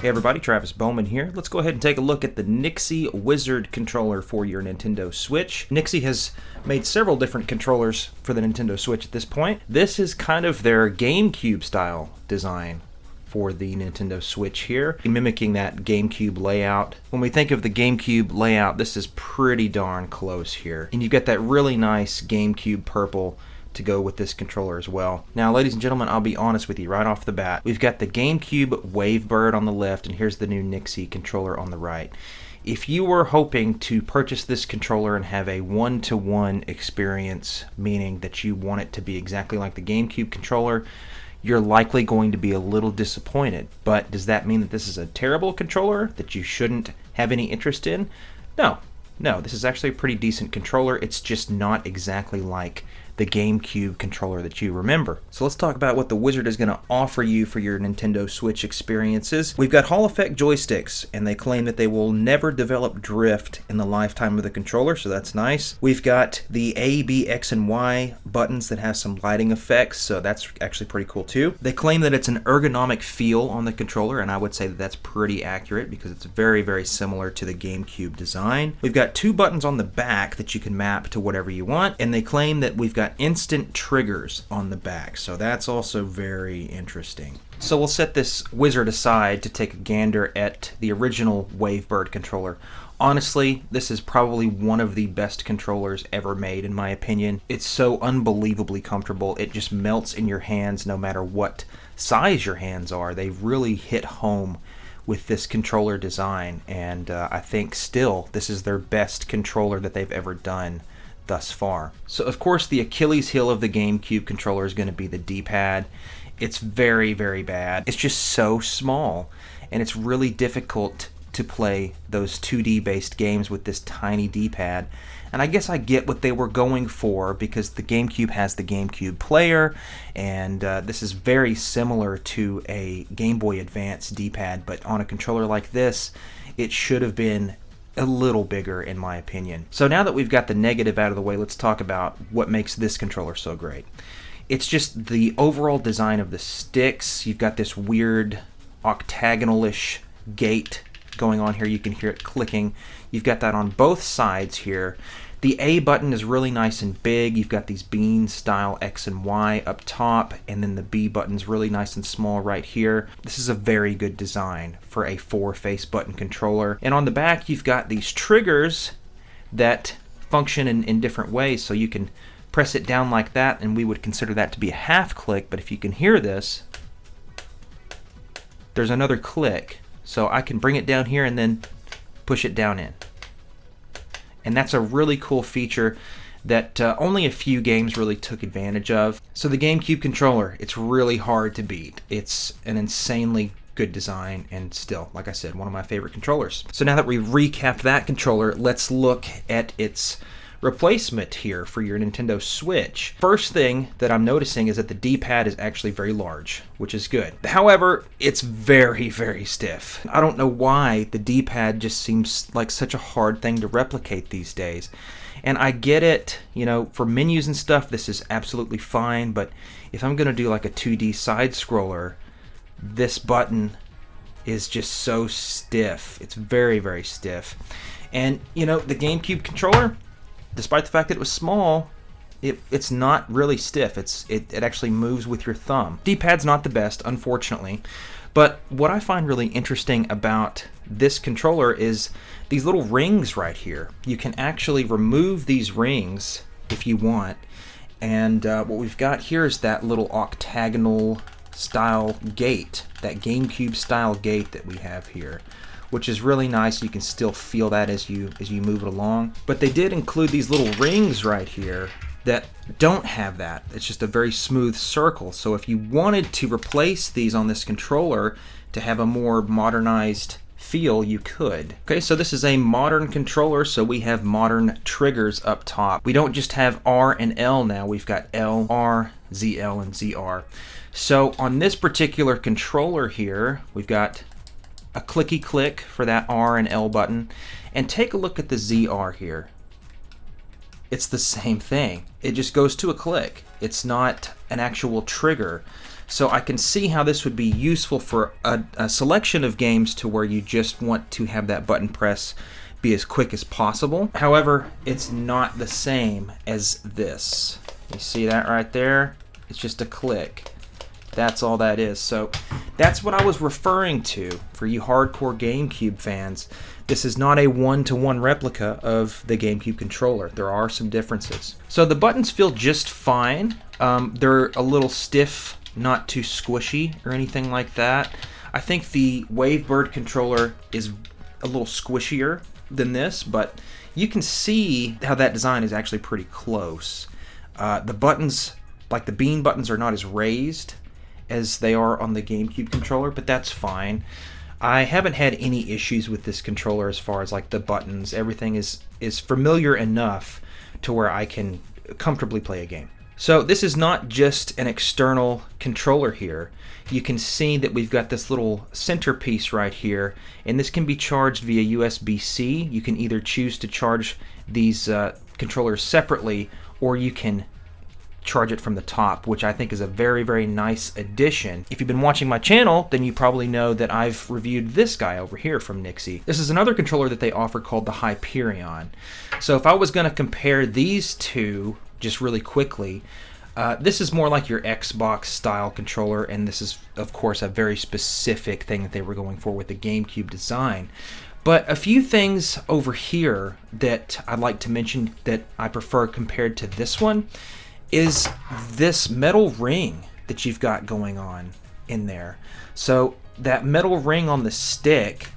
Hey everybody, Travis Bowman here. Let's go ahead and take a look at the NYXI Wizard controller for your Nintendo Switch. NYXI has made several different controllers for the Nintendo Switch at this point. This is kind of their GameCube style design for the Nintendo Switch here, mimicking that GameCube layout. When we think of the GameCube layout, this is pretty darn close here. And you've got that really nice GameCube purple to go with this controller as well. Now, ladies and gentlemen, I'll be honest with you right off the bat. We've got the GameCube Wavebird on the left, and here's the new NYXI controller on the right. If you were hoping to purchase this controller and have a one-to-one experience, meaning that you want it to be exactly like the GameCube controller, you're likely going to be a little disappointed. But does that mean that this is a terrible controller that you shouldn't have any interest in? No, this is actually a pretty decent controller. It's just not exactly like the GameCube controller that you remember. So let's talk about what the Wizard is going to offer you for your Nintendo Switch experiences. We've got Hall Effect joysticks, and they claim that they will never develop drift in the lifetime of the controller, so that's nice. We've got the A, B, X, and Y buttons that have some lighting effects, so that's actually pretty cool too. They claim that it's an ergonomic feel on the controller, and I would say that that's pretty accurate because it's very, very similar to the GameCube design. We've got two buttons on the back that you can map to whatever you want, and they claim that we've got instant triggers on the back, so that's also very interesting. So we'll set this Wizard aside to take a gander at the original Wavebird controller. Honestly, this is probably one of the best controllers ever made in my opinion. It's so unbelievably comfortable. It just melts in your hands no matter what size your hands are. They've really hit home with this controller design, and I think still this is their best controller that they've ever done thus far. So of course the Achilles heel of the GameCube controller is going to be the D-pad. It's very, very bad. It's just so small, and it's really difficult to play those 2D based games with this tiny D-pad. And I guess I get what they were going for because the GameCube has the GameCube player, and this is very similar to a Game Boy Advance D-pad, but on a controller like this, it should have been a little bigger in my opinion. So now that we've got the negative out of the way, let's talk about what makes this controller so great. It's just the overall design of the sticks. You've got this weird octagonal-ish gate going on here. You can hear it clicking. You've got that on both sides here. The A button is really nice and big. You've got these bean style X and Y up top, and then the B button's really nice and small right here. This is a very good design for a 4-face button controller. And on the back, you've got these triggers that function in different ways. So you can press it down like that, and we would consider that to be a half click, but if you can hear this, there's another click. So I can bring it down here and then push it down in. And that's a really cool feature that only a few games really took advantage of. So the GameCube controller, it's really hard to beat. It's an insanely good design, and still, like I said, one of my favorite controllers. So now that we've recapped that controller, let's look at its replacement here for your Nintendo Switch. First thing that I'm noticing is that the D-pad is actually very large, which is good. However, it's very, very stiff. I don't know why the D-pad just seems like such a hard thing to replicate these days. And I get it, you know, for menus and stuff, this is absolutely fine, but if I'm gonna do like a 2D side scroller, this button is just so stiff. It's very, very stiff. And, you know, the GameCube controller, despite the fact that it was small, it's not really stiff. It actually moves with your thumb. D-pad's not the best, unfortunately. But what I find really interesting about this controller is these little rings right here. You can actually remove these rings if you want. And what we've got here is that little octagonal style gate, that GameCube style gate that we have here, which is really nice. You can still feel that as you move it along. But they did include these little rings right here that don't have that. It's just a very smooth circle. So if you wanted to replace these on this controller to have a more modernized feel, you could. Okay, so this is a modern controller, so we have modern triggers up top. We don't just have R and L now, we've got L, R, ZL, and ZR. So on this particular controller here, we've got a clicky click for that R and L button, and take a look at the ZR here. it's the same thing. It just goes to a click. It's not an actual trigger. So I can see how this would be useful for a selection of games to where you just want to have that button press be as quick as possible. However, it's not the same as this. You see that right there? It's just a click. That's all that is. So that's what I was referring to for you hardcore GameCube fans. This is not a one-to-one replica of the GameCube controller. There are some differences. So the buttons feel just fine. They're a little stiff, not too squishy or anything like that. I think the Wavebird controller is a little squishier than this, but you can see how that design is actually pretty close. The buttons, like the bean buttons, are not as raised as they are on the GameCube controller, but that's fine. I haven't had any issues with this controller as far as like the buttons. Everything is familiar enough to where I can comfortably play a game. So this is not just an external controller here. You can see that we've got this little centerpiece right here, and this can be charged via USB-C. You can either choose to charge these controllers separately, or you can charge it from the top, which I think is a very, very nice addition. If you've been watching my channel, then you probably know that I've reviewed this guy over here from NYXI. This is another controller that they offer called the Hyperion. So if I was going to compare these two just really quickly, this is more like your Xbox style controller, and this is of course a very specific thing that they were going for with the GameCube design. But a few things over here that I'd like to mention that I prefer compared to this one is this metal ring that you've got going on in there. So that metal ring on the stick,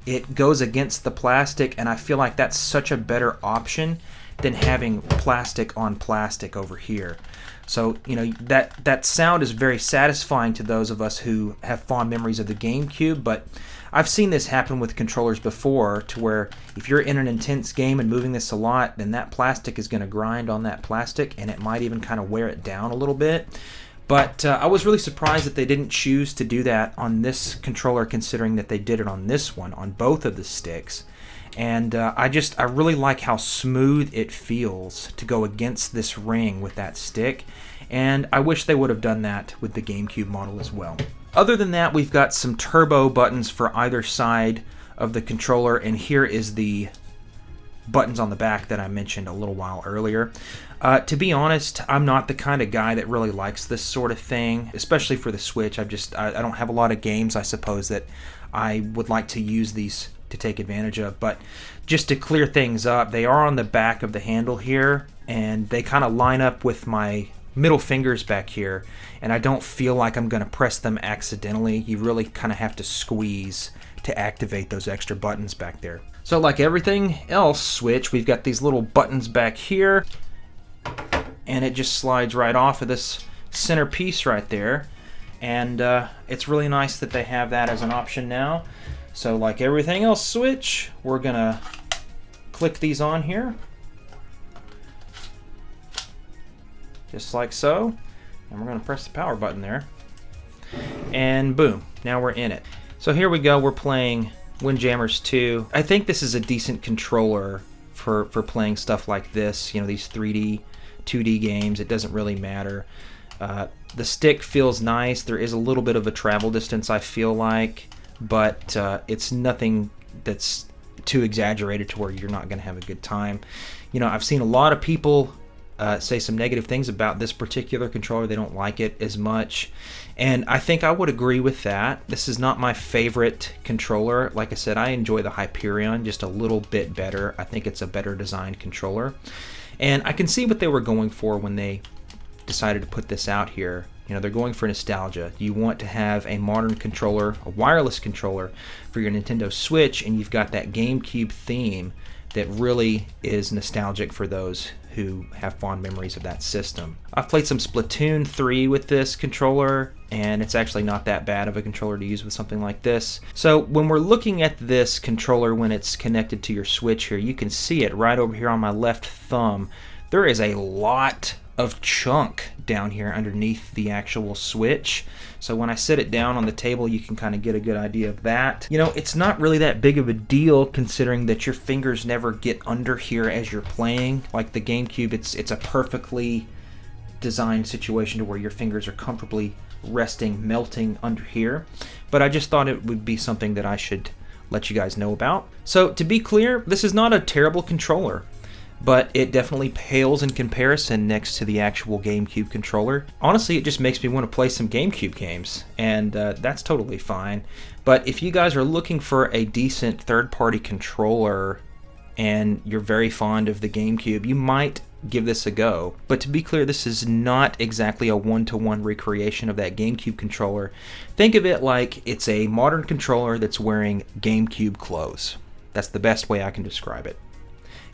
it goes against the plastic, and I feel like that's such a better option than having plastic on plastic over here. So, you know, that sound is very satisfying to those of us who have fond memories of the GameCube, but I've seen this happen with controllers before, to where if you're in an intense game and moving this a lot, then that plastic is going to grind on that plastic, and it might even kind of wear it down a little bit. But I was really surprised that they didn't choose to do that on this controller, considering that they did it on this one, on both of the sticks. And I really like how smooth it feels to go against this ring with that stick, and I wish they would have done that with the GameCube model as well. Other than that, we've got some turbo buttons for either side of the controller, and here is the buttons on the back that I mentioned a little while earlier. To be honest, I'm not the kind of guy that really likes this sort of thing, especially for the Switch. I don't have a lot of games, I suppose, that I would like to use these to take advantage of. But just to clear things up, they are on the back of the handle here, and they kind of line up with my middle fingers back here, and I don't feel like I'm going to press them accidentally. You really kind of have to squeeze to activate those extra buttons back there. So like everything else Switch, we've got these little buttons back here, and it just slides right off of this center piece right there, and it's really nice that they have that as an option now. So like everything else Switch, we're gonna click these on here, just like so, and we're gonna press the power button there, and boom, now we're in it. So here we go, we're playing Windjammers 2. I think this is a decent controller for playing stuff like this, you know, these 3D, 2D games. It doesn't really matter. The stick feels nice. There is a little bit of a travel distance, I feel like, but it's nothing that's too exaggerated to where you're not going to have a good time. You know, I've seen a lot of people say some negative things about this particular controller. They don't like it as much, and I think I would agree with that. This is not my favorite controller. Like I said, I enjoy the Hyperion just a little bit better. I think it's a better designed controller, and I can see what they were going for when they decided to put this out here. You know, they're going for nostalgia. You want to have a modern controller, a wireless controller for your Nintendo Switch, and you've got that GameCube theme that really is nostalgic for those who have fond memories of that system. I've played some Splatoon 3 with this controller, and it's actually not that bad of a controller to use with something like this. So when we're looking at this controller when it's connected to your Switch here, you can see it right over here on my left thumb. There is a lot of chunk down here underneath the actual Switch. So when I set it down on the table, you can kind of get a good idea of that. You know, it's not really that big of a deal considering that your fingers never get under here as you're playing. Like the GameCube, it's a perfectly designed situation to where your fingers are comfortably resting, melting under here. But I just thought it would be something that I should let you guys know about. So to be clear, this is not a terrible controller, but it definitely pales in comparison next to the actual GameCube controller. Honestly, it just makes me want to play some GameCube games, and that's totally fine. But if you guys are looking for a decent third-party controller and you're very fond of the GameCube, you might give this a go. But to be clear, this is not exactly a one-to-one recreation of that GameCube controller. Think of it like it's a modern controller that's wearing GameCube clothes. That's the best way I can describe it.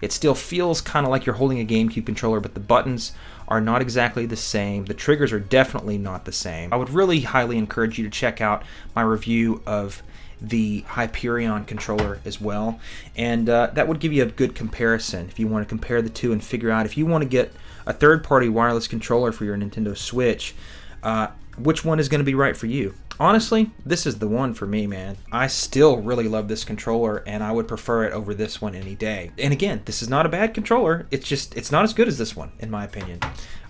It still feels kind of like you're holding a GameCube controller, but the buttons are not exactly the same. The triggers are definitely not the same. I would really highly encourage you to check out my review of the Hyperion controller as well, and that would give you a good comparison if you want to compare the two and figure out if you want to get a third-party wireless controller for your Nintendo Switch, which one is going to be right for you. Honestly, this is the one for me, man. I still really love this controller, and I would prefer it over this one any day. And again, this is not a bad controller. It's not as good as this one, in my opinion.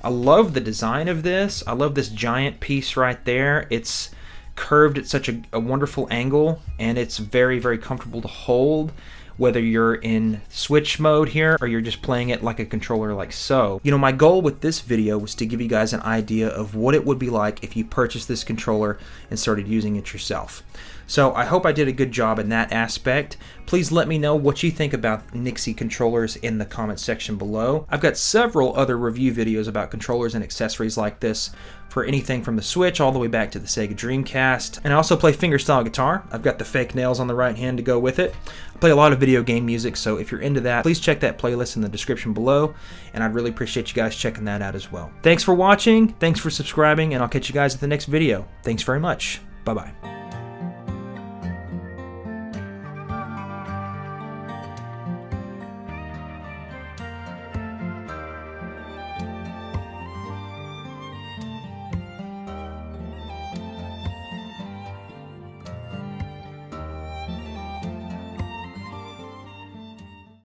I love the design of this. I love this giant piece right there. It's curved at such a wonderful angle, and it's very, very comfortable to hold, whether you're in Switch mode here or you're just playing it like a controller like so. You know, my goal with this video was to give you guys an idea of what it would be like if you purchased this controller and started using it yourself. So I hope I did a good job in that aspect. Please let me know what you think about NYXI controllers in the comment section below. I've got several other review videos about controllers and accessories like this for anything from the Switch all the way back to the Sega Dreamcast. And I also play fingerstyle guitar. I've got the fake nails on the right hand to go with it. I play a lot of video game music, so if you're into that, please check that playlist in the description below, and I'd really appreciate you guys checking that out as well. Thanks for watching, thanks for subscribing, and I'll catch you guys at the next video. Thanks very much. Bye-bye.